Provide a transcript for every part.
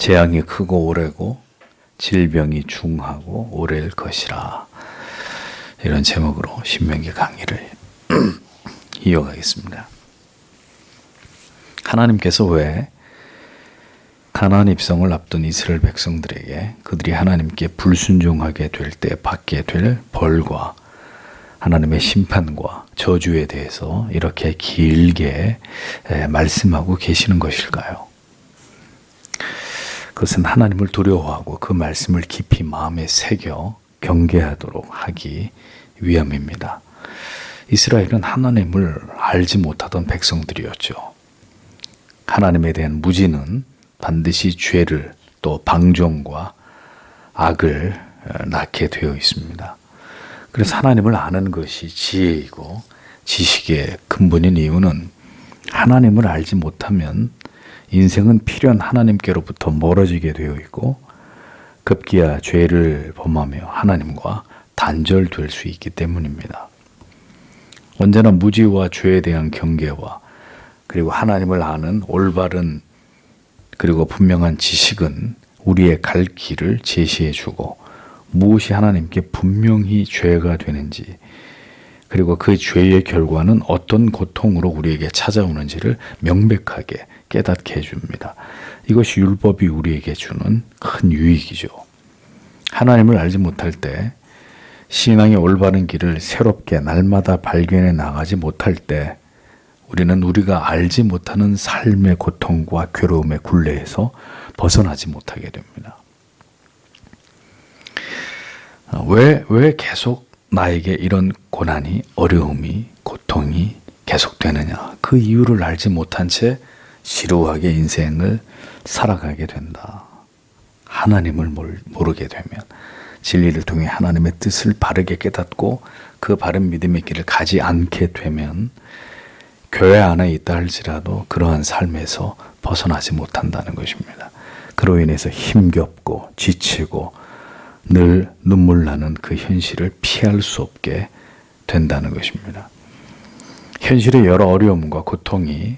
재앙이 크고 오래고 질병이 중하고 오래일 것이라. 이런 제목으로 신명기 강의를 이어가겠습니다. 하나님께서 왜 가나안 입성을 앞둔 이스라엘 백성들에게 그들이 하나님께 불순종하게 될 때 받게 될 벌과 하나님의 심판과 저주에 대해서 이렇게 길게 말씀하고 계시는 것일까요? 그것은 하나님을 두려워하고 그 말씀을 깊이 마음에 새겨 경계하도록 하기 위함입니다. 이스라엘은 하나님을 알지 못하던 백성들이었죠. 하나님에 대한 무지는 반드시 죄를 또 방종과 악을 낳게 되어 있습니다. 그래서 하나님을 아는 것이 지혜이고 지식의 근본인 이유는 하나님을 알지 못하면 인생은 필연 하나님께로부터 멀어지게 되어 있고 급기야 죄를 범하며 하나님과 단절될 수 있기 때문입니다. 언제나 무지와 죄에 대한 경계와 그리고 하나님을 아는 올바른 그리고 분명한 지식은 우리의 갈 길을 제시해 주고 무엇이 하나님께 분명히 죄가 되는지 그리고 그 죄의 결과는 어떤 고통으로 우리에게 찾아오는지를 명백하게 깨닫게 해줍니다. 이것이 율법이 우리에게 주는 큰 유익이죠. 하나님을 알지 못할 때 신앙의 올바른 길을 새롭게 날마다 발견해 나가지 못할 때 우리는 우리가 알지 못하는 삶의 고통과 괴로움의 굴레에서 벗어나지 못하게 됩니다. 왜 계속 나에게 이런 고난이, 어려움이, 고통이 계속되느냐? 그 이유를 알지 못한 채 지루하게 인생을 살아가게 된다. 하나님을 모르게 되면 진리를 통해 하나님의 뜻을 바르게 깨닫고 그 바른 믿음의 길을 가지 않게 되면 교회 안에 있다 할지라도 그러한 삶에서 벗어나지 못한다는 것입니다. 그로 인해서 힘겹고 지치고 늘 눈물 나는 그 현실을 피할 수 없게 된다는 것입니다. 현실의 여러 어려움과 고통이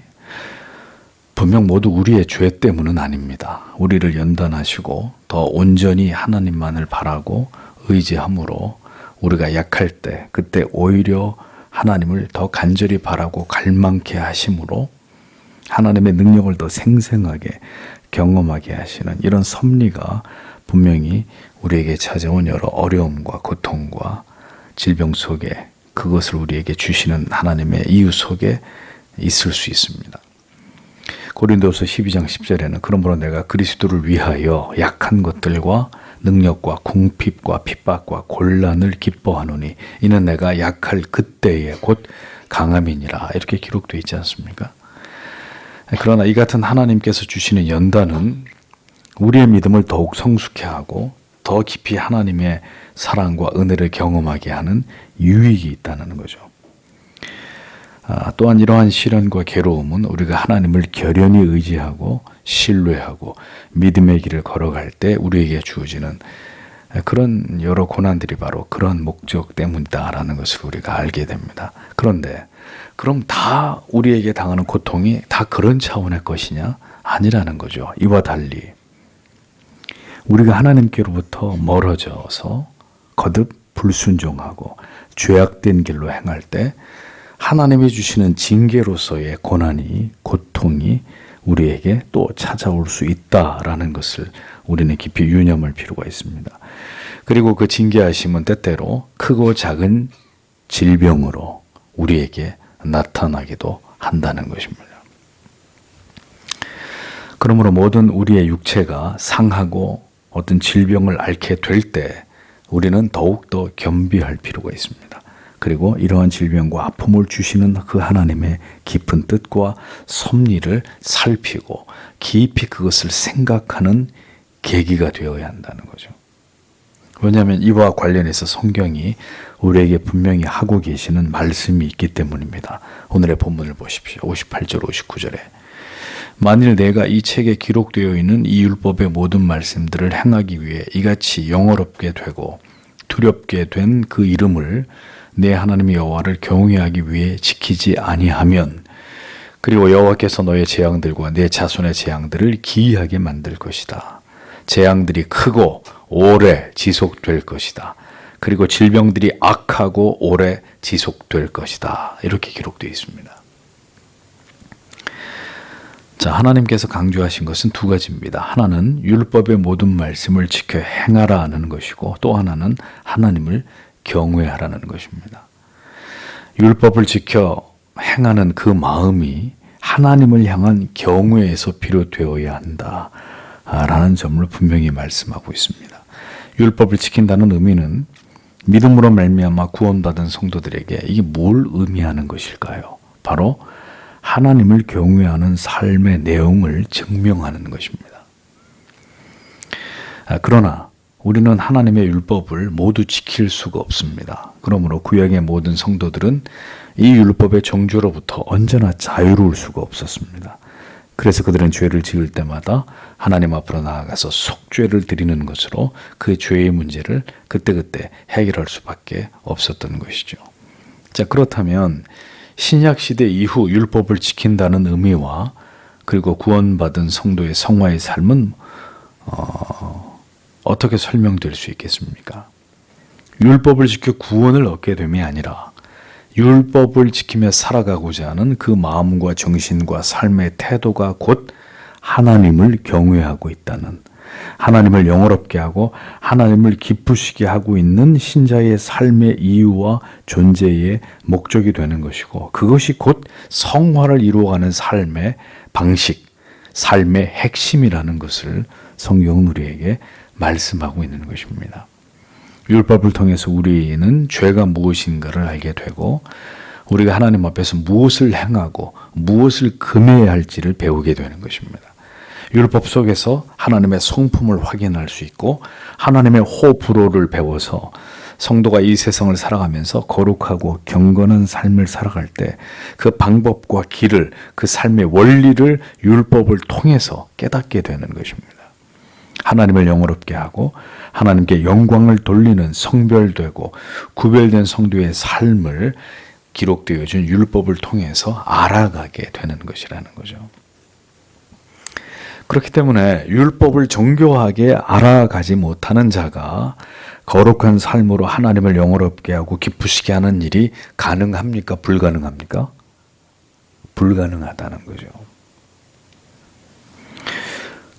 분명 모두 우리의 죄 때문은 아닙니다. 우리를 연단하시고 더 온전히 하나님만을 바라고 의지함으로 우리가 약할 때 그때 오히려 하나님을 더 간절히 바라고 갈망케 하심으로 하나님의 능력을 더 생생하게 경험하게 하시는 이런 섭리가 분명히 우리에게 찾아온 여러 어려움과 고통과 질병 속에 그것을 우리에게 주시는 하나님의 이유 속에 있을 수 있습니다. 고린도서 12장 10절에는 그러므로 내가 그리스도를 위하여 약한 것들과 능력과 궁핍과 핍박과 곤란을 기뻐하노니 이는 내가 약할 그때에 곧 강함이니라 이렇게 기록되어 있지 않습니까? 그러나 이 같은 하나님께서 주시는 연단은 우리의 믿음을 더욱 성숙해 하고 더 깊이 하나님의 사랑과 은혜를 경험하게 하는 유익이 있다는 거죠. 또한 이러한 시련과 괴로움은 우리가 하나님을 결연히 의지하고 신뢰하고 믿음의 길을 걸어갈 때 우리에게 주어지는 그런 여러 고난들이 바로 그런 목적 때문이다라는 것을 우리가 알게 됩니다. 그런데 그럼 다 우리에게 당하는 고통이 다 그런 차원의 것이냐? 아니라는 거죠. 이와 달리 우리가 하나님께로부터 멀어져서 거듭 불순종하고 죄악된 길로 행할 때 하나님이 주시는 징계로서의 고난이, 고통이 우리에게 또 찾아올 수 있다라는 것을 우리는 깊이 유념할 필요가 있습니다. 그리고 그 징계하심은 때때로 크고 작은 질병으로 우리에게 나타나기도 한다는 것입니다. 그러므로 모든 우리의 육체가 상하고 어떤 질병을 앓게 될 때 우리는 더욱더 겸비할 필요가 있습니다. 그리고 이러한 질병과 아픔을 주시는 그 하나님의 깊은 뜻과 섭리를 살피고 깊이 그것을 생각하는 계기가 되어야 한다는 거죠. 왜냐하면 이와 관련해서 성경이 우리에게 분명히 하고 계시는 말씀이 있기 때문입니다. 오늘의 본문을 보십시오. 58절 59절에 만일 내가 이 책에 기록되어 있는 이 율법의 모든 말씀들을 행하기 위해 이같이 영어롭게 되고 두렵게 된 그 이름을 내 하나님 여호와를 경외하기 위해 지키지 아니하면 그리고 여호와께서 너의 재앙들과 내 자손의 재앙들을 기이하게 만들 것이다. 재앙들이 크고 오래 지속될 것이다. 그리고 질병들이 악하고 오래 지속될 것이다. 이렇게 기록되어 있습니다. 자, 하나님께서 강조하신 것은 두 가지입니다. 하나는 율법의 모든 말씀을 지켜 행하라는 것이고, 또 하나는 하나님을 경외하라는 것입니다. 율법을 지켜 행하는 그 마음이 하나님을 향한 경외에서 비롯되어야 한다라는 점을 분명히 말씀하고 있습니다. 율법을 지킨다는 의미는 믿음으로 말미암아 구원받은 성도들에게 이게 뭘 의미하는 것일까요? 바로 하나님을 경외하는 삶의 내용을 증명하는 것입니다. 그러나 우리는 하나님의 율법을 모두 지킬 수가 없습니다. 그러므로 구약의 모든 성도들은 이 율법의 정죄로부터 언제나 자유로울 수가 없었습니다. 그래서 그들은 죄를 지을 때마다 하나님 앞으로 나아가서 속죄를 드리는 것으로 그 죄의 문제를 그때그때 해결할 수밖에 없었던 것이죠. 자, 그렇다면 신약시대 이후 율법을 지킨다는 의미와 그리고 구원받은 성도의 성화의 삶은 어떻게 설명될 수 있겠습니까? 율법을 지켜 구원을 얻게 됨이 아니라 율법을 지키며 살아가고자 하는 그 마음과 정신과 삶의 태도가 곧 하나님을 경외하고 있다는, 하나님을 영화롭게 하고 하나님을 기쁘시게 하고 있는 신자의 삶의 이유와 존재의 목적이 되는 것이고, 그것이 곧 성화를 이루어가는 삶의 방식, 삶의 핵심이라는 것을 성경은 우리에게 말씀하고 있는 것입니다. 율법을 통해서 우리는 죄가 무엇인가를 알게 되고, 우리가 하나님 앞에서 무엇을 행하고 무엇을 금해야 할지를 배우게 되는 것입니다. 율법 속에서 하나님의 성품을 확인할 수 있고, 하나님의 호불호를 배워서 성도가 이 세상을 살아가면서 거룩하고 경건한 삶을 살아갈 때 그 방법과 길을, 그 삶의 원리를 율법을 통해서 깨닫게 되는 것입니다. 하나님을 영화롭게 하고 하나님께 영광을 돌리는 성별되고 구별된 성도의 삶을 기록되어진 율법을 통해서 알아가게 되는 것이라는 거죠. 그렇기 때문에 율법을 정교하게 알아가지 못하는 자가 거룩한 삶으로 하나님을 영화롭게 하고 기쁘시게 하는 일이 가능합니까? 불가능합니까? 불가능하다는 거죠.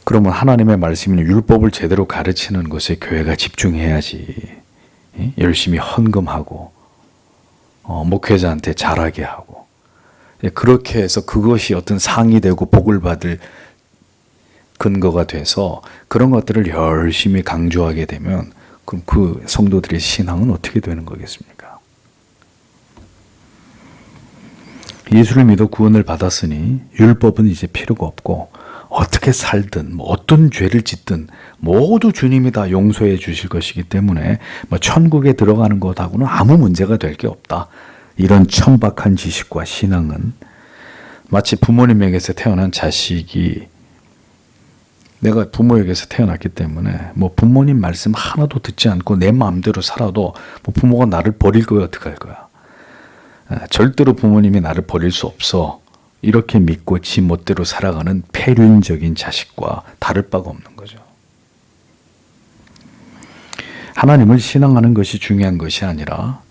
그러면 하나님의 말씀인 율법을 제대로 가르치는 것에 교회가 집중해야지. 열심히 헌금하고 목회자한테 잘하게 하고, 그렇게 해서 그것이 어떤 상이 되고 복을 받을 근거가 돼서 그런 것들을 열심히 강조하게 되면 그럼 그 성도들의 신앙은 어떻게 되는 거겠습니까? 예수를 믿어 구원을 받았으니 율법은 이제 필요가 없고, 어떻게 살든 어떤 죄를 짓든 모두 주님이 다 용서해 주실 것이기 때문에 천국에 들어가는 것하고는 아무 문제가 될 게 없다. 이런 천박한 지식과 신앙은 마치 부모님에게서 태어난 자식이, 내가 부모에게서 태어났기 때문에 부모님 말씀 하나도 듣지 않고 내 마음대로 살아도 부모가 나를 버릴 거야, 어떻게 할 거야? 절대로 부모님이 나를 버릴 수 없어. 이렇게 믿고 지 멋대로 살아가는 폐륜적인 자식과 다를 바가 없는 거죠. 하나님을 신앙하는 것이 중요한 것이 아니라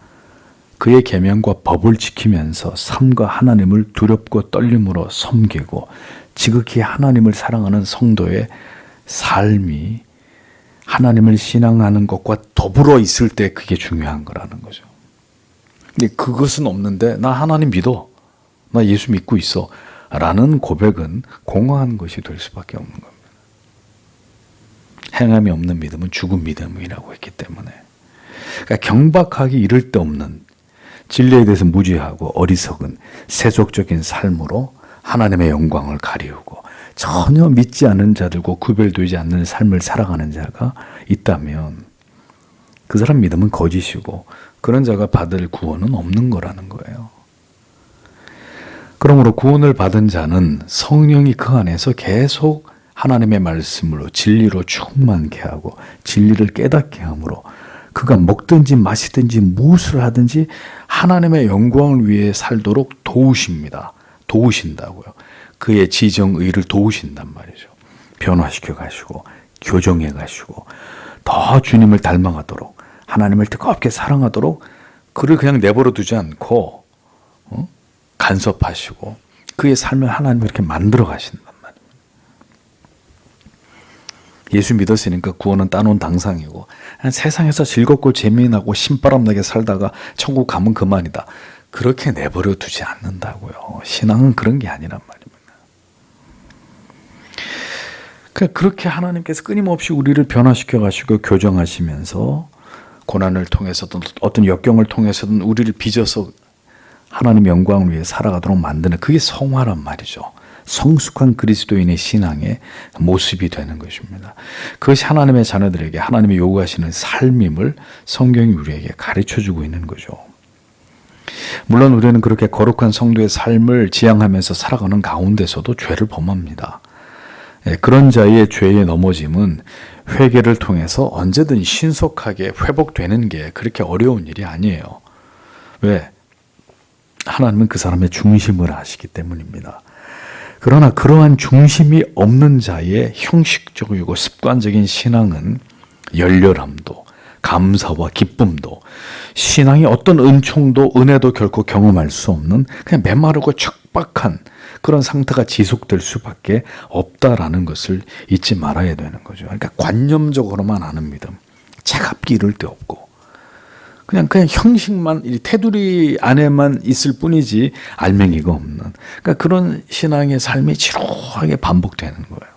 그의 계명과 법을 지키면서 삶과 하나님을 두렵고 떨림으로 섬기고 지극히 하나님을 사랑하는 성도의 삶이 하나님을 신앙하는 것과 더불어 있을 때 그게 중요한 거라는 거죠. 근데 그것은 없는데 나 하나님 믿어, 나 예수 믿고 있어 라는 고백은 공허한 것이 될 수밖에 없는 겁니다. 행함이 없는 믿음은 죽은 믿음이라고 했기 때문에, 그러니까 경박하기 이를 데 없는 진리에 대해서 무지하고 어리석은 세속적인 삶으로 하나님의 영광을 가리우고 전혀 믿지 않는 자들과 구별되지 않는 삶을 살아가는 자가 있다면 그 사람 믿음은 거짓이고 그런 자가 받을 구원은 없는 거라는 거예요. 그러므로 구원을 받은 자는 성령이 그 안에서 계속 하나님의 말씀으로 진리로 충만케 하고 진리를 깨닫게 함으로 그가 먹든지 마시든지 무엇을 하든지 하나님의 영광을 위해 살도록 도우십니다. 도우신다고요. 그의 지정의를 도우신단 말이죠. 변화시켜 가시고 교정해 가시고 더 주님을 닮아가도록, 하나님을 뜨겁게 사랑하도록 그를 그냥 내버려 두지 않고 간섭하시고 그의 삶을 하나님이 이렇게 만들어 가신단 말이에요. 예수 믿었으니까 구원은 따놓은 당상이고 세상에서 즐겁고 재미나고 신바람나게 살다가 천국 가면 그만이다. 그렇게 내버려 두지 않는다고요. 신앙은 그런 게 아니란 말입니다. 그렇게 하나님께서 끊임없이 우리를 변화시켜 가시고 교정하시면서 고난을 통해서든 어떤 역경을 통해서든 우리를 빚어서 하나님 영광을 위해 살아가도록 만드는, 그게 성화란 말이죠. 성숙한 그리스도인의 신앙의 모습이 되는 것입니다. 그것이 하나님의 자녀들에게 하나님이 요구하시는 삶임을 성경이 우리에게 가르쳐주고 있는 거죠. 물론 우리는 그렇게 거룩한 성도의 삶을 지향하면서 살아가는 가운데서도 죄를 범합니다. 그런 자의 죄의 넘어짐은 회개를 통해서 언제든 신속하게 회복되는 게 그렇게 어려운 일이 아니에요. 왜? 하나님은 그 사람의 중심을 아시기 때문입니다. 그러나 그러한 중심이 없는 자의 형식적이고 습관적인 신앙은 열렬함도, 감사와 기쁨도, 신앙의 어떤 은총도 은혜도 결코 경험할 수 없는 그냥 메마르고 척박한 그런 상태가 지속될 수밖에 없다라는 것을 잊지 말아야 되는 거죠. 그러니까 관념적으로만 아는 믿음, 차갑기 이를 데 없고 그냥 형식만, 테두리 안에만 있을 뿐이지 알맹이가 없는, 그러니까 그런 신앙의 삶이 지루하게 반복되는 거예요.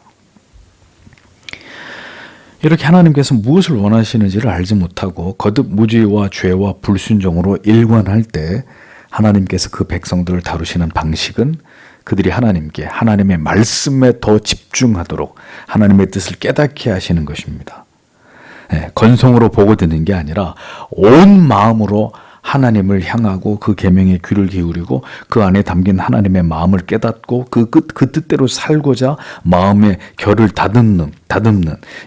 이렇게 하나님께서 무엇을 원하시는지를 알지 못하고 거듭 무지와 죄와 불순종으로 일관할 때 하나님께서 그 백성들을 다루시는 방식은 그들이 하나님께, 하나님의 말씀에 더 집중하도록 하나님의 뜻을 깨닫게 하시는 것입니다. 건성으로 보고 듣는 게 아니라 온 마음으로 하나님을 향하고 그 계명에 귀를 기울이고 그 안에 담긴 하나님의 마음을 깨닫고 그 뜻대로 살고자 마음의 결을 다듬는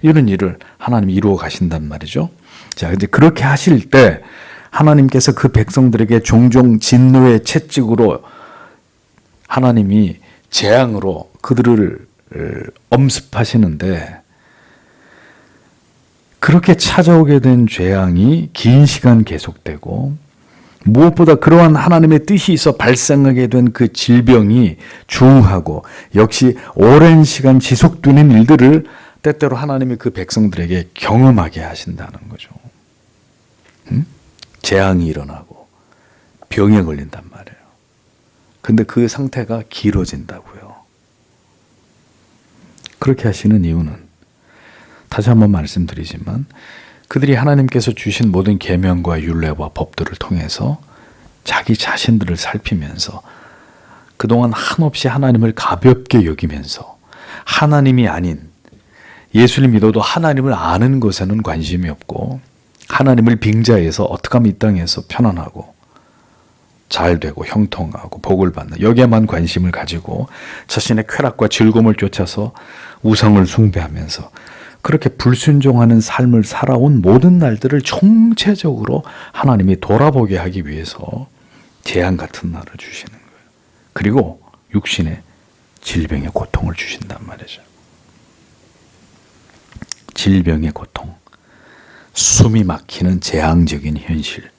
이런 일을 하나님이 이루어 가신단 말이죠. 자, 이제 그렇게 하실 때 하나님께서 그 백성들에게 종종 진노의 채찍으로 하나님이 재앙으로 그들을 엄습하시는데, 그렇게 찾아오게 된 재앙이 긴 시간 계속되고 무엇보다 그러한 하나님의 뜻이 있어 발생하게 된 그 질병이 중하고 역시 오랜 시간 지속되는 일들을 때때로 하나님이 그 백성들에게 경험하게 하신다는 거죠. 재앙이 일어나고 병에 걸린단 말이에요. 근데 그 상태가 길어진다고요. 그렇게 하시는 이유는 다시 한번 말씀드리지만 그들이 하나님께서 주신 모든 계명과 율례와 법들을 통해서 자기 자신들을 살피면서 그동안 한없이 하나님을 가볍게 여기면서 하나님이 아닌, 예수를 믿어도 하나님을 아는 것에는 관심이 없고 하나님을 빙자해서 어떻게 하면 이 땅에서 편안하고 잘 되고 형통하고 복을 받는 여기에만 관심을 가지고 자신의 쾌락과 즐거움을 쫓아서 우상을 숭배하면서 그렇게 불순종하는 삶을 살아온 모든 날들을 총체적으로 하나님이 돌아보게 하기 위해서 재앙 같은 날을 주시는 거예요. 그리고 육신의 질병의 고통을 주신단 말이죠. 질병의 고통, 숨이 막히는 재앙적인 현실,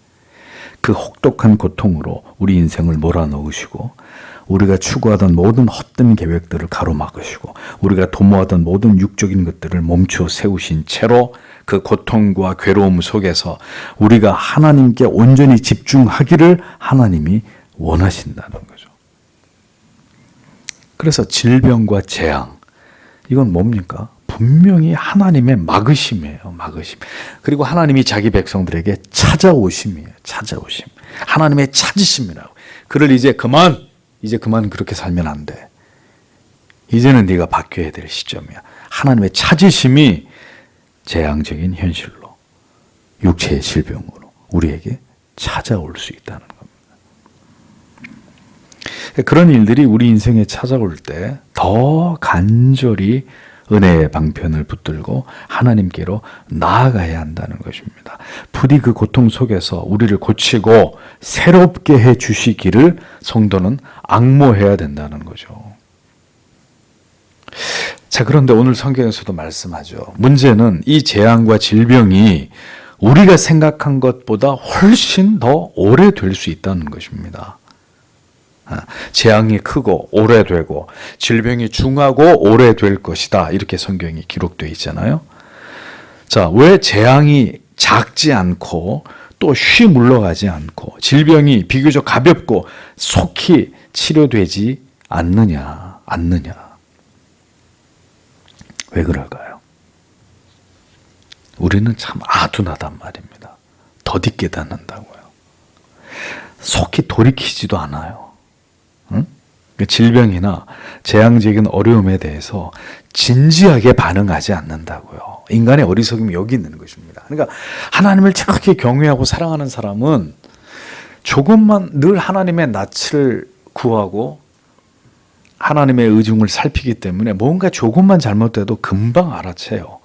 그 혹독한 고통으로 우리 인생을 몰아넣으시고 우리가 추구하던 모든 헛된 계획들을 가로막으시고 우리가 도모하던 모든 육적인 것들을 멈춰 세우신 채로 그 고통과 괴로움 속에서 우리가 하나님께 온전히 집중하기를 하나님이 원하신다는 거죠. 그래서 질병과 재앙, 이건 뭡니까? 분명히 하나님의 막으심이에요. 막으심. 그리고 하나님이 자기 백성들에게 찾아오심이에요. 찾아오심. 하나님의 찾으심이라고. 그를 이제 그만 그렇게 살면 안 돼. 이제는 네가 바뀌어야 될 시점이야. 하나님의 찾으심이 재앙적인 현실로, 육체의 질병으로 우리에게 찾아올 수 있다는 겁니다. 그런 일들이 우리 인생에 찾아올 때 더 간절히 은혜의 방편을 붙들고 하나님께로 나아가야 한다는 것입니다. 부디 그 고통 속에서 우리를 고치고 새롭게 해 주시기를 성도는 앙모해야 된다는 거죠. 자, 그런데 오늘 성경에서도 말씀하죠. 문제는 이 재앙과 질병이 우리가 생각한 것보다 훨씬 더 오래될 수 있다는 것입니다. 재앙이 크고 오래되고 질병이 중하고 오래될 것이다. 이렇게 성경이 기록되어 있잖아요. 자, 왜 재앙이 작지 않고 또 쉬 물러가지 않고 질병이 비교적 가볍고 속히 치료되지 않느냐. 왜 그럴까요? 우리는 참 아둔하단 말입니다. 더디 깨닫는다고요. 속히 돌이키지도 않아요. 응? 질병이나 재앙적인 어려움에 대해서 진지하게 반응하지 않는다고요. 인간의 어리석음이 여기 있는 것입니다. 그러니까 하나님을 그렇게 경외하고 사랑하는 사람은 조금만 늘 하나님의 낯을 구하고 하나님의 의중을 살피기 때문에 뭔가 조금만 잘못돼도 금방 알아채요.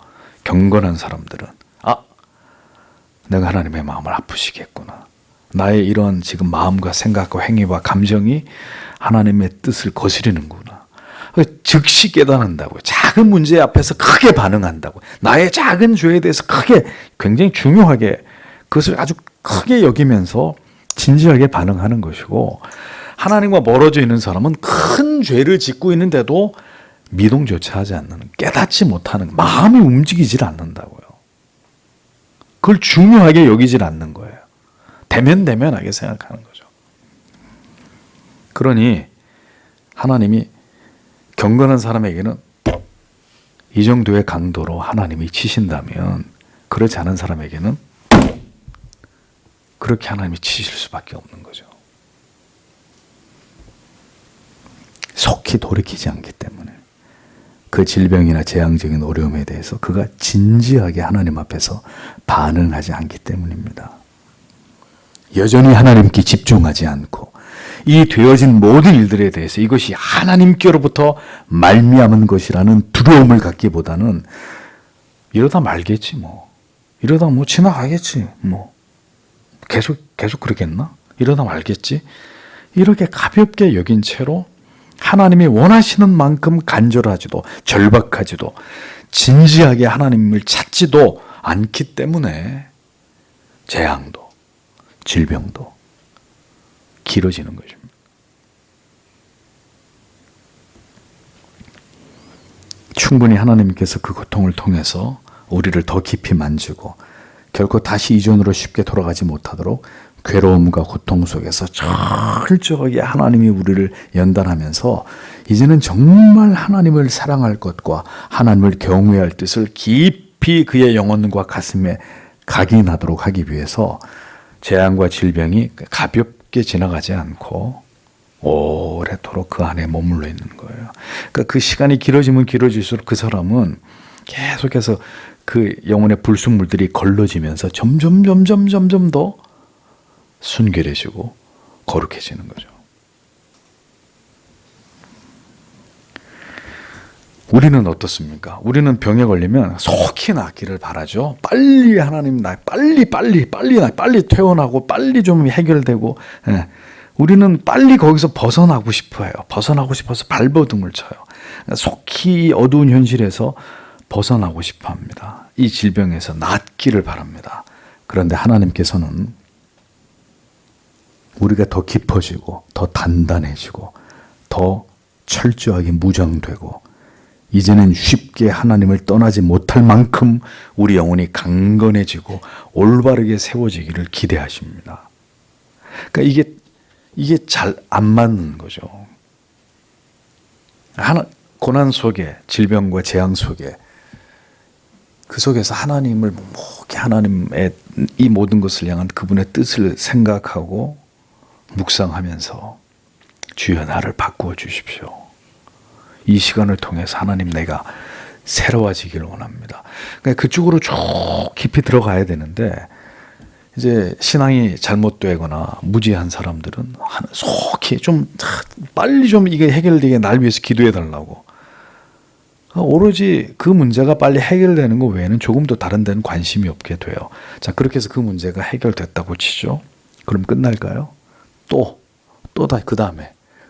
경건한 사람들은 내가 하나님의 마음을 아프시겠구나. 나의 이런 지금 마음과 생각과 행위와 감정이 하나님의 뜻을 거스리는구나. 즉시 깨닫는다고요. 작은 문제 앞에서 크게 반응한다고. 나의 작은 죄에 대해서 굉장히 중요하게 그것을 아주 크게 여기면서 진지하게 반응하는 것이고, 하나님과 멀어져 있는 사람은 큰 죄를 짓고 있는데도 미동조차 하지 않는, 깨닫지 못하는, 마음이 움직이질 않는다고요. 그걸 중요하게 여기질 않는 거예요. 대면대면하게 생각하는 거죠. 그러니 하나님이 경건한 사람에게는 이 정도의 강도로 하나님이 치신다면, 그렇지 않은 사람에게는 그렇게 하나님이 치실 수밖에 없는 거죠. 속히 돌이키지 않기 때문에, 그 질병이나 재앙적인 어려움에 대해서 그가 진지하게 하나님 앞에서 반응하지 않기 때문입니다. 여전히 하나님께 집중하지 않고 이 되어진 모든 일들에 대해서 이것이 하나님께로부터 말미암은 것이라는 두려움을 갖기보다는 이러다 말겠지 이러다 지나가겠지 계속 그러겠나? 이러다 말겠지? 이렇게 가볍게 여긴 채로 하나님이 원하시는 만큼 간절하지도 절박하지도 진지하게 하나님을 찾지도 않기 때문에 재앙도 질병도 길어지는 것입니다. 충분히 하나님께서 그 고통을 통해서 우리를 더 깊이 만지고 결코 다시 이전으로 쉽게 돌아가지 못하도록 괴로움과 고통 속에서 철저하게 하나님이 우리를 연단하면서 이제는 정말 하나님을 사랑할 것과 하나님을 경외할 뜻을 깊이 그의 영혼과 가슴에 각인하도록 하기 위해서 재앙과 질병이 가볍게 지나가지 않고 오래도록 그 안에 머물러 있는 거예요. 그러니까 그 시간이 길어지면 길어질수록 그 사람은 계속해서 그 영혼의 불순물들이 걸러지면서 점점 더 순결해지고 거룩해지는 거죠. 우리는 어떻습니까? 우리는 병에 걸리면 속히 낫기를 바라죠. 빨리 하나님 빨리 퇴원하고 빨리 좀 해결되고, 우리는 빨리 거기서 벗어나고 싶어요. 벗어나고 싶어서 발버둥을 쳐요. 속히 어두운 현실에서 벗어나고 싶어 합니다. 이 질병에서 낫기를 바랍니다. 그런데 하나님께서는 우리가 더 깊어지고 더 단단해지고 더 철저하게 무장되고 이제는 쉽게 하나님을 떠나지 못할 만큼 우리 영혼이 강건해지고 올바르게 세워지기를 기대하십니다. 그러니까 이게 잘 안 맞는 거죠. 고난 속에, 질병과 재앙 속에, 그 속에서 하나님을 하나님의 이 모든 것을 향한 그분의 뜻을 생각하고 묵상하면서 주여 나를 바꾸어 주십시오. 이 시간을 통해서 하나님 내가 새로워지기를 원합니다. 그러니까 그쪽으로 쭉 깊이 들어가야 되는데 이제 신앙이 잘못되거나 무지한 사람들은 속히 좀 빨리 좀 이게 해결되게 날 위해서 기도해 달라고 오로지 그 문제가 빨리 해결되는 것 외에는 조금도 다른 데는 관심이 없게 돼요. 자, 그렇게 해서 그 문제가 해결됐다고 치죠. 그럼 끝날까요?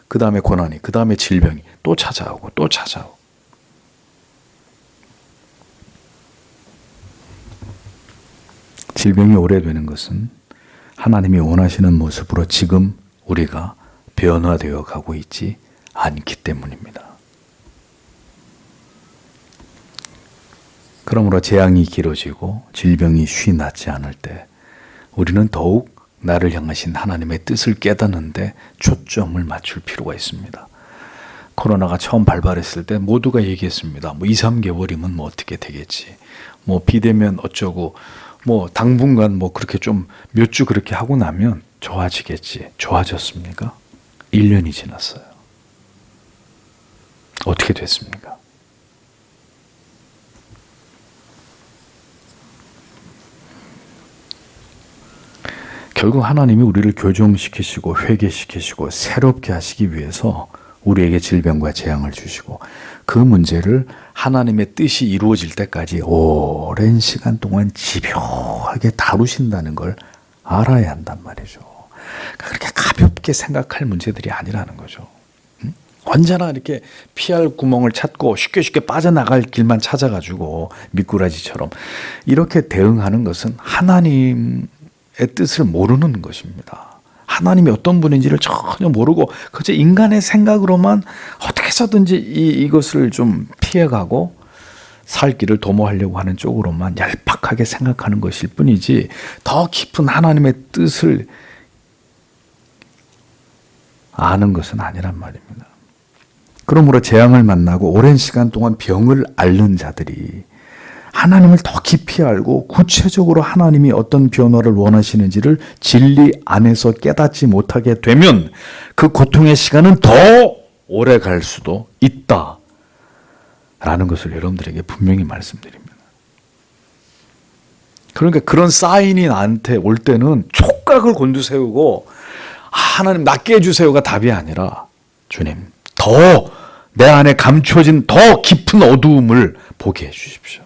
그 다음에 고난이, 그 다음에 질병이 또 찾아오고 또 찾아오고. 질병이 오래되는 것은 하나님이 원하시는 모습으로 지금 우리가 변화되어 가고 있지 않기 때문입니다. 그러므로 재앙이 길어지고 질병이 쉬 낫지 않을 때 우리는 더욱 나를 향하신 하나님의 뜻을 깨닫는데 초점을 맞출 필요가 있습니다. 코로나가 처음 발발했을 때 모두가 얘기했습니다. 2, 3개월이면 어떻게 되겠지. 비대면 어쩌고 당분간 그렇게 좀 몇 주 그렇게 하고 나면 좋아지겠지. 좋아졌습니까? 1년이 지났어요. 어떻게 됐습니까? 결국 하나님이 우리를 교정시키시고 회개시키시고 새롭게 하시기 위해서 우리에게 질병과 재앙을 주시고 그 문제를 하나님의 뜻이 이루어질 때까지 오랜 시간 동안 집요하게 다루신다는 걸 알아야 한단 말이죠. 그렇게 가볍게 생각할 문제들이 아니라는 거죠. 언제나 이렇게 피할 구멍을 찾고 쉽게 빠져나갈 길만 찾아가지고 미꾸라지처럼 이렇게 대응하는 것은 하나님의 뜻을 모르는 것입니다. 하나님이 어떤 분인지를 전혀 모르고 그저 인간의 생각으로만 어떻게 해서든지 이것을 좀 피해가고 살 길을 도모하려고 하는 쪽으로만 얄팍하게 생각하는 것일 뿐이지 더 깊은 하나님의 뜻을 아는 것은 아니란 말입니다. 그러므로 재앙을 만나고 오랜 시간 동안 병을 앓는 자들이 하나님을 더 깊이 알고 구체적으로 하나님이 어떤 변화를 원하시는지를 진리 안에서 깨닫지 못하게 되면 그 고통의 시간은 더 오래 갈 수도 있다라는 것을 여러분들에게 분명히 말씀드립니다. 그러니까 그런 사인이 나한테 올 때는 촉각을 곤두세우고 하나님 낫게 해주세요가 답이 아니라 주님 더 내 안에 감춰진 더 깊은 어두움을 보게 해주십시오.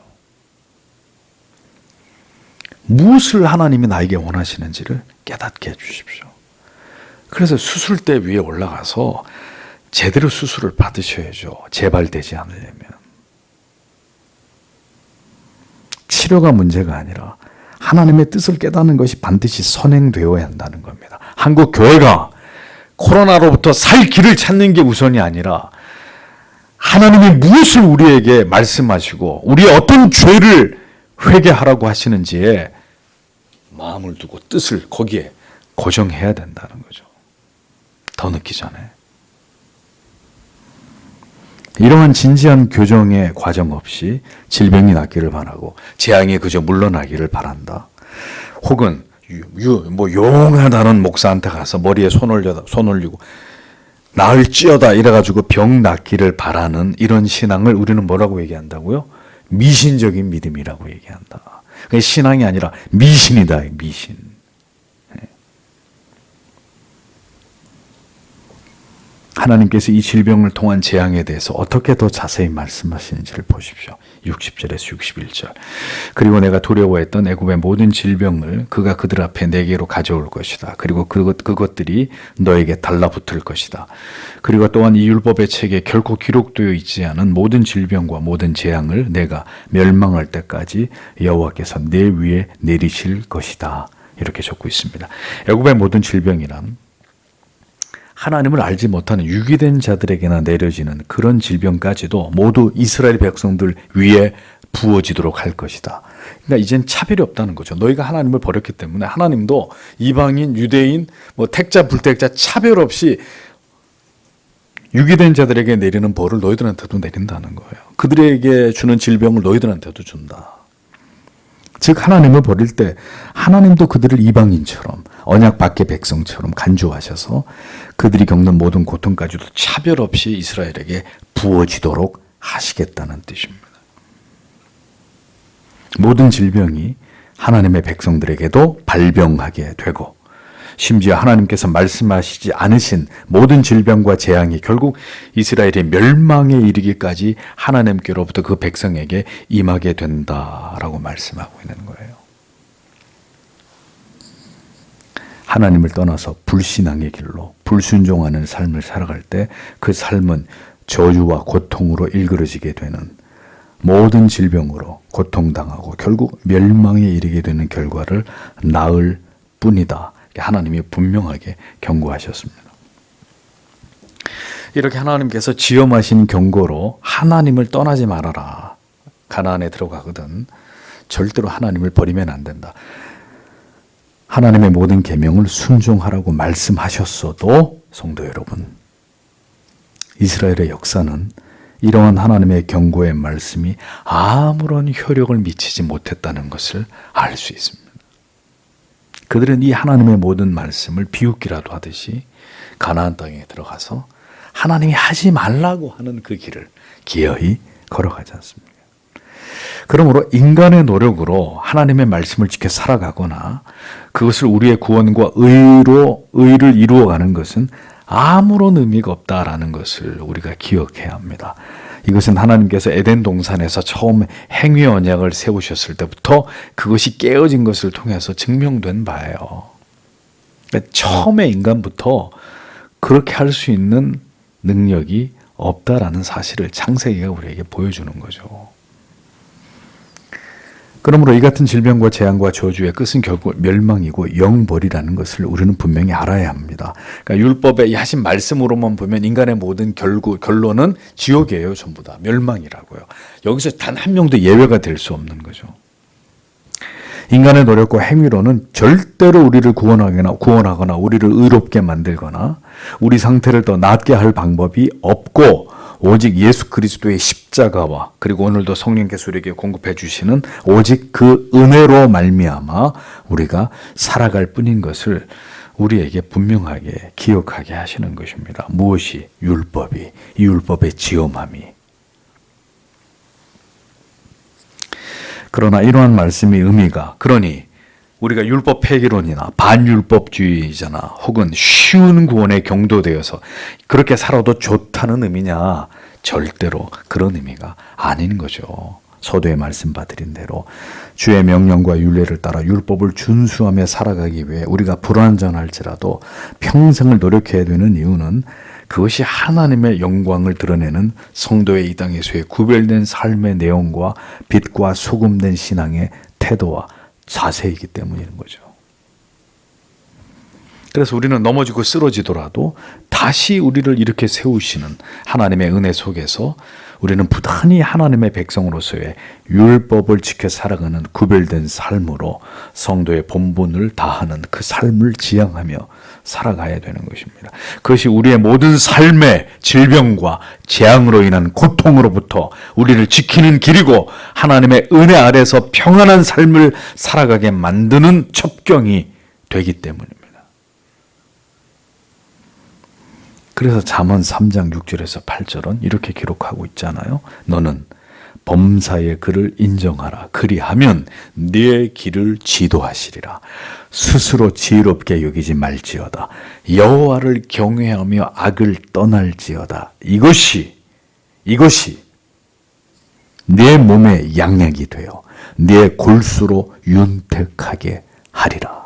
무엇을 하나님이 나에게 원하시는지를 깨닫게 해주십시오. 그래서 수술대 위에 올라가서 제대로 수술을 받으셔야죠. 재발되지 않으려면. 치료가 문제가 아니라 하나님의 뜻을 깨닫는 것이 반드시 선행되어야 한다는 겁니다. 한국 교회가 코로나로부터 살 길을 찾는 게 우선이 아니라 하나님이 무엇을 우리에게 말씀하시고 우리의 어떤 죄를 회개하라고 하시는지에 마음을 두고 뜻을 거기에 고정해야 된다는 거죠. 더 늦기 전에. 이러한 진지한 교정의 과정 없이 질병이 낫기를 바라고 재앙이 그저 물러나기를 바란다. 혹은 용하다는 목사한테 가서 머리에 손 올리고 나을지어다 이래가지고 병 낫기를 바라는 이런 신앙을 우리는 뭐라고 얘기한다고요? 미신적인 믿음이라고 얘기한다. 그게 신앙이 아니라 미신이다. 미신. 하나님께서 이 질병을 통한 재앙에 대해서 어떻게 더 자세히 말씀하시는지를 보십시오. 60절에서 61절. 그리고 내가 두려워했던 애굽의 모든 질병을 그가 그들 앞에 내게로 가져올 것이다. 그리고 그것들이 너에게 달라붙을 것이다. 그리고 또한 이 율법의 책에 결코 기록되어 있지 않은 모든 질병과 모든 재앙을 내가 멸망할 때까지 여호와께서 내 위에 내리실 것이다. 이렇게 적고 있습니다. 애굽의 모든 질병이란 하나님을 알지 못하는 유기된 자들에게나 내려지는 그런 질병까지도 모두 이스라엘 백성들 위에 부어지도록 할 것이다. 그러니까 이젠 차별이 없다는 거죠. 너희가 하나님을 버렸기 때문에 하나님도 이방인, 유대인, 택자, 불택자 차별 없이 유기된 자들에게 내리는 벌을 너희들한테도 내린다는 거예요. 그들에게 주는 질병을 너희들한테도 준다. 즉 하나님을 버릴 때 하나님도 그들을 이방인처럼 언약 밖의 백성처럼 간주하셔서 그들이 겪는 모든 고통까지도 차별 없이 이스라엘에게 부어지도록 하시겠다는 뜻입니다. 모든 질병이 하나님의 백성들에게도 발병하게 되고 심지어 하나님께서 말씀하시지 않으신 모든 질병과 재앙이 결국 이스라엘의 멸망에 이르기까지 하나님께로부터 그 백성에게 임하게 된다라고 말씀하고 있는 거예요. 하나님을 떠나서 불신앙의 길로 불순종하는 삶을 살아갈 때 그 삶은 저주와 고통으로 일그러지게 되는, 모든 질병으로 고통당하고 결국 멸망에 이르게 되는 결과를 낳을 뿐이다. 하나님이 분명하게 경고하셨습니다. 이렇게 하나님께서 지엄하신 경고로 하나님을 떠나지 말아라. 가나안에 들어가거든 절대로 하나님을 버리면 안 된다. 하나님의 모든 계명을 순종하라고 말씀하셨어도 성도 여러분, 이스라엘의 역사는 이러한 하나님의 경고의 말씀이 아무런 효력을 미치지 못했다는 것을 알 수 있습니다. 그들은 이 하나님의 모든 말씀을 비웃기라도 하듯이 가나안 땅에 들어가서 하나님이 하지 말라고 하는 그 길을 기어이 걸어가지 않습니까? 그러므로 인간의 노력으로 하나님의 말씀을 지켜 살아가거나 그것을 우리의 구원과 의를 이루어가는 것은 아무런 의미가 없다라는 것을 우리가 기억해야 합니다. 이것은 하나님께서 에덴 동산에서 처음 행위 언약을 세우셨을 때부터 그것이 깨어진 것을 통해서 증명된 바예요. 그러니까 처음에 인간부터 그렇게 할 수 있는 능력이 없다라는 사실을 창세기가 우리에게 보여주는 거죠. 그러므로 이 같은 질병과 재앙과 저주의 끝은 결국 멸망이고 영벌이라는 것을 우리는 분명히 알아야 합니다. 그러니까 율법에 하신 말씀으로만 보면 인간의 모든 결론은 지옥이에요. 전부 다 멸망이라고요. 여기서 단 한 명도 예외가 될 수 없는 거죠. 인간의 노력과 행위로는 절대로 우리를 구원하거나 우리를 의롭게 만들거나 우리 상태를 더 낫게 할 방법이 없고, 오직 예수 그리스도의 십자가와 그리고 오늘도 성령께서 우리에게 공급해 주시는 오직 그 은혜로 말미암아 우리가 살아갈 뿐인 것을 우리에게 분명하게 기억하게 하시는 것입니다. 무엇이? 율법이, 이 율법의 지엄함이. 그러나 이러한 말씀의 의미가, 그러니 우리가 율법 폐기론이나 반율법주의자나 혹은 쉬운 구원에 경도되어서 그렇게 살아도 좋다는 의미냐? 절대로 그런 의미가 아닌 거죠. 서두에 말씀드린 대로 주의 명령과 율례를 따라 율법을 준수하며 살아가기 위해 우리가 불완전할지라도 평생을 노력해야 되는 이유는 그것이 하나님의 영광을 드러내는 성도의 이 땅에서의 구별된 삶의 내용과 빛과 소금된 신앙의 태도와 자세이기 때문인 거죠. 그래서 우리는 넘어지고 쓰러지더라도 다시 우리를 이렇게 세우시는 하나님의 은혜 속에서 우리는 부단히 하나님의 백성으로서의 율법을 지켜 살아가는 구별된 삶으로 성도의 본분을 다하는 그 삶을 지향하며 살아가야 되는 것입니다. 그것이 우리의 모든 삶의 질병과 재앙으로 인한 고통으로부터 우리를 지키는 길이고 하나님의 은혜 아래서 평안한 삶을 살아가게 만드는 첩경이 되기 때문입니다. 그래서 잠언 3장 6절에서 8절은 이렇게 기록하고 있잖아요. 너는 범사의 그를 인정하라. 그리하면 네 길을 지도하시리라. 스스로 지혜롭게 여기지 말지어다. 여호와를 경외하며 악을 떠날지어다. 이것이 네 몸의 양약이 되어 네 골수로 윤택하게 하리라.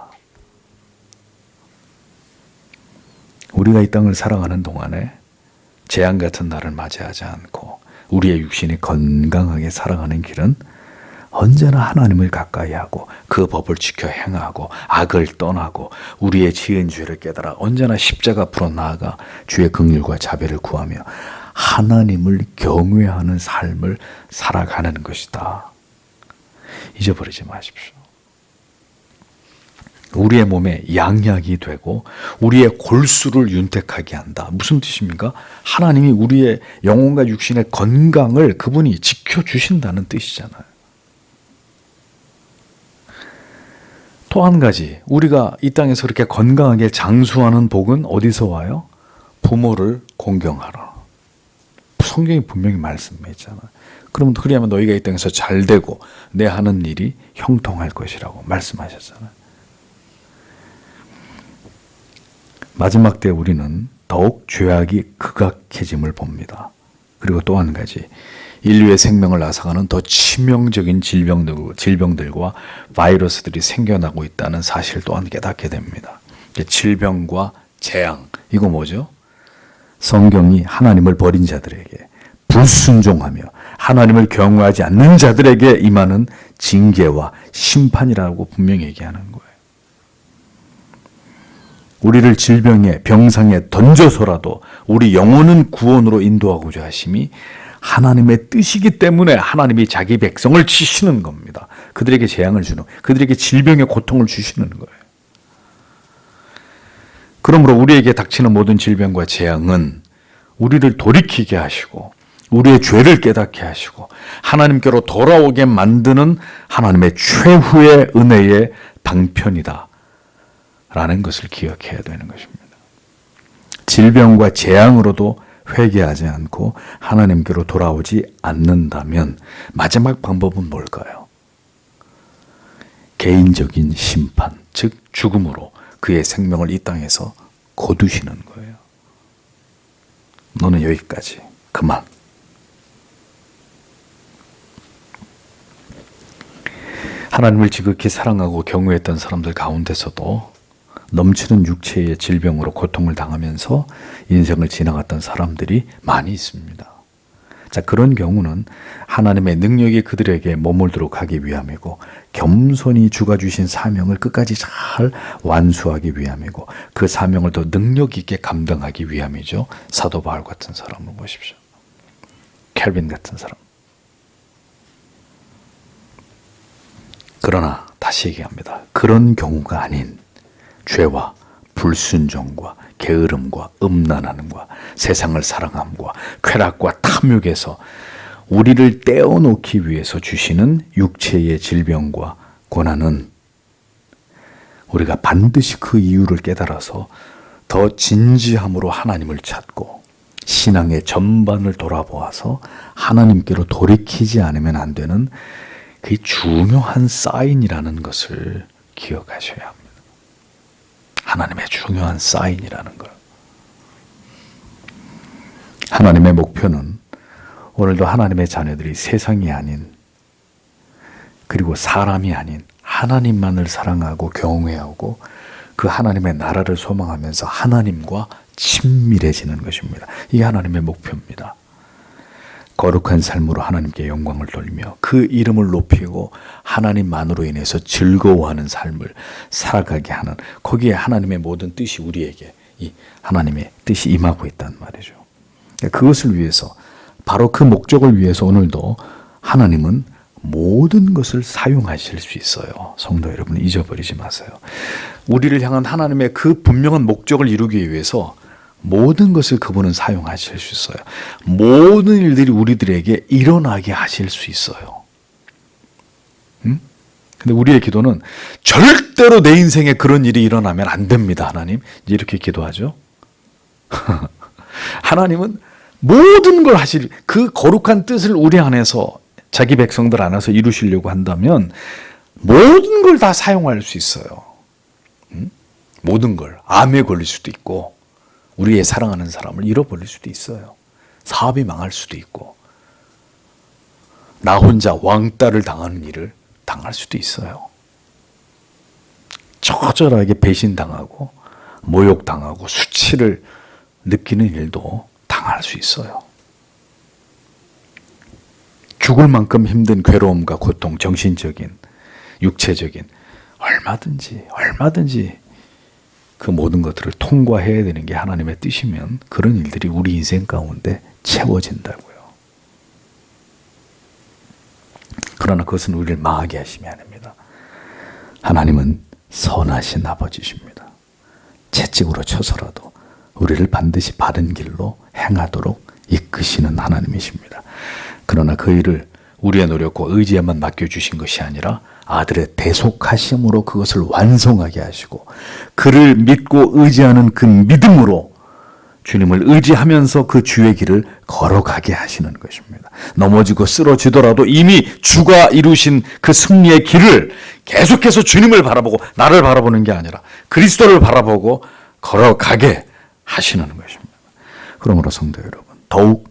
우리가 이 땅을 살아가는 동안에 재앙 같은 날을 맞이하지 않고 우리의 육신이 건강하게 살아가는 길은 언제나 하나님을 가까이 하고 그 법을 지켜 행하고 악을 떠나고 우리의 지은 죄를 깨달아 언제나 십자가 앞으로 나아가 주의 긍휼과 자비를 구하며 하나님을 경외하는 삶을 살아가는 것이다. 잊어버리지 마십시오. 우리의 몸에 양약이 되고 우리의 골수를 윤택하게 한다. 무슨 뜻입니까? 하나님이 우리의 영혼과 육신의 건강을 그분이 지켜주신다는 뜻이잖아요. 또 한 가지, 우리가 이 땅에서 그렇게 건강하게 장수하는 복은 어디서 와요? 부모를 공경하라. 성경이 분명히 말씀해 있잖아요. 그러면 그리하면 너희가 이 땅에서 잘 되고 내 하는 일이 형통할 것이라고 말씀하셨잖아요. 마지막 때 우리는 더욱 죄악이 극악해짐을 봅니다. 그리고 또 한 가지, 인류의 생명을 앗아가는 더 치명적인 질병들과 바이러스들이 생겨나고 있다는 사실 또한 깨닫게 됩니다. 질병과 재앙, 이거 뭐죠? 성경이 하나님을 버린 자들에게, 불순종하며 하나님을 경외하지 않는 자들에게 임하는 징계와 심판이라고 분명히 얘기하는 거예요. 우리를 질병에, 병상에 던져서라도 우리 영혼은 구원으로 인도하고자 하심이 하나님의 뜻이기 때문에 하나님이 자기 백성을 치시는 겁니다. 그들에게 재앙을 주는, 그들에게 질병의 고통을 주시는 거예요. 그러므로 우리에게 닥치는 모든 질병과 재앙은 우리를 돌이키게 하시고 우리의 죄를 깨닫게 하시고 하나님께로 돌아오게 만드는 하나님의 최후의 은혜의 방편이다 라는 것을 기억해야 되는 것입니다. 질병과 재앙으로도 회개하지 않고 하나님께로 돌아오지 않는다면 마지막 방법은 뭘까요? 개인적인 심판, 즉 죽음으로 그의 생명을 이 땅에서 거두시는 거예요. 너는 여기까지, 그만. 하나님을 지극히 사랑하고 경외했던 사람들 가운데서도 넘치는 육체의 질병으로 고통을 당하면서 인생을 지나갔던 사람들이 많이 있습니다. 자, 그런 경우는 하나님의 능력이 그들에게 머물도록 하기 위함이고 겸손히 주가 주신 사명을 끝까지 잘 완수하기 위함이고 그 사명을 더 능력 있게 감당하기 위함이죠. 사도 바울 같은 사람을 보십시오. 켈빈 같은 사람. 그러나 다시 얘기합니다. 그런 경우가 아닌 죄와 불순종과 게으름과 음란함과 세상을 사랑함과 쾌락과 탐욕에서 우리를 떼어놓기 위해서 주시는 육체의 질병과 고난은 우리가 반드시 그 이유를 깨달아서 더 진지함으로 하나님을 찾고 신앙의 전반을 돌아보아서 하나님께로 돌이키지 않으면 안 되는 그 중요한 사인이라는 것을 기억하셔야 합니다. 하나님의 중요한 사인이라는 걸. 하나님의 목표는 오늘도 하나님의 자녀들이 세상이 아닌 그리고 사람이 아닌 하나님만을 사랑하고 경외하고 그 하나님의 나라를 소망하면서 하나님과 친밀해지는 것입니다. 이게 하나님의 목표입니다. 거룩한 삶으로 하나님께 영광을 돌리며 그 이름을 높이고 하나님만으로 인해서 즐거워하는 삶을 살아가게 하는, 거기에 하나님의 모든 뜻이 우리에게 이 하나님의 뜻이 임하고 있단 말이죠. 그것을 위해서, 바로 그 목적을 위해서 오늘도 하나님은 모든 것을 사용하실 수 있어요. 성도 여러분, 잊어버리지 마세요. 우리를 향한 하나님의 그 분명한 목적을 이루기 위해서 모든 것을 그분은 사용하실 수 있어요. 모든 일들이 우리들에게 일어나게 하실 수 있어요. 근데 우리의 기도는 절대로 내 인생에 그런 일이 일어나면 안 됩니다, 하나님. 이렇게 기도하죠. 하나님은 모든 걸 하실, 그 거룩한 뜻을 우리 안에서, 자기 백성들 안에서 이루시려고 한다면 모든 걸 다 사용할 수 있어요. 모든 걸. 암에 걸릴 수도 있고 우리의 사랑하는 사람을 잃어버릴 수도 있어요. 사업이 망할 수도 있고 나 혼자 왕따를 당하는 일을 당할 수도 있어요. 처절하게 배신당하고 모욕당하고 수치를 느끼는 일도 당할 수 있어요. 죽을 만큼 힘든 괴로움과 고통, 정신적인, 육체적인, 얼마든지 그 모든 것들을 통과해야 되는 게 하나님의 뜻이면 그런 일들이 우리 인생 가운데 채워진다고요. 그러나 그것은 우리를 망하게 하시면 안 됩니다. 하나님은 선하신 아버지십니다. 채찍으로 쳐서라도 우리를 반드시 바른 길로 행하도록 이끄시는 하나님이십니다. 그러나 그 일을 우리의 노력과 의지에만 맡겨주신 것이 아니라 아들의 대속하심으로 그것을 완성하게 하시고 그를 믿고 의지하는 그 믿음으로 주님을 의지하면서 그 주의 길을 걸어가게 하시는 것입니다. 넘어지고 쓰러지더라도 이미 주가 이루신 그 승리의 길을 계속해서 주님을 바라보고 나를 바라보는 게 아니라 그리스도를 바라보고 걸어가게 하시는 것입니다. 그러므로 성도 여러분, 더욱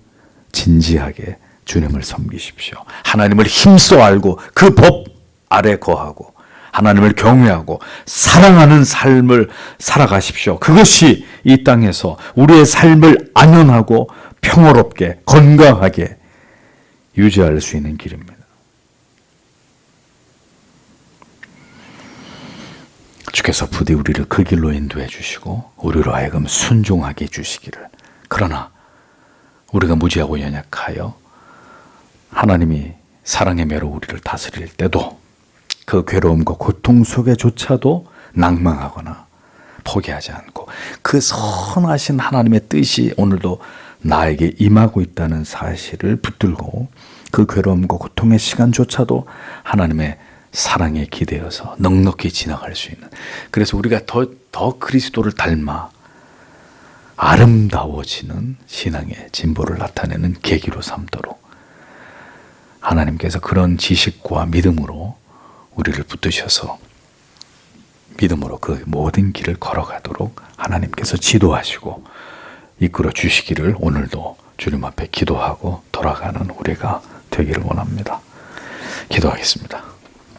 진지하게 주님을 섬기십시오. 하나님을 힘써 알고 그 법 아래 거하고 하나님을 경외하고 사랑하는 삶을 살아가십시오. 그것이 이 땅에서 우리의 삶을 안연하고 평화롭게 건강하게 유지할 수 있는 길입니다. 주께서 부디 우리를 그 길로 인도해 주시고 우리로 하여금 순종하게 해주시기를. 그러나 우리가 무지하고 연약하여 하나님이 사랑의 매로 우리를 다스릴 때도 그 괴로움과 고통 속에조차도 낭망하거나 포기하지 않고 그 선하신 하나님의 뜻이 오늘도 나에게 임하고 있다는 사실을 붙들고 그 괴로움과 고통의 시간조차도 하나님의 사랑에 기대어서 넉넉히 지나갈 수 있는, 그래서 우리가 더 그리스도를 닮아 아름다워지는 신앙의 진보를 나타내는 계기로 삼도록 하나님께서 그런 지식과 믿음으로 우리를 붙드셔서 믿음으로 그 모든 길을 걸어가도록 하나님께서 지도하시고 이끌어 주시기를 오늘도 주님 앞에 기도하고 돌아가는 우리가 되기를 원합니다. 기도하겠습니다.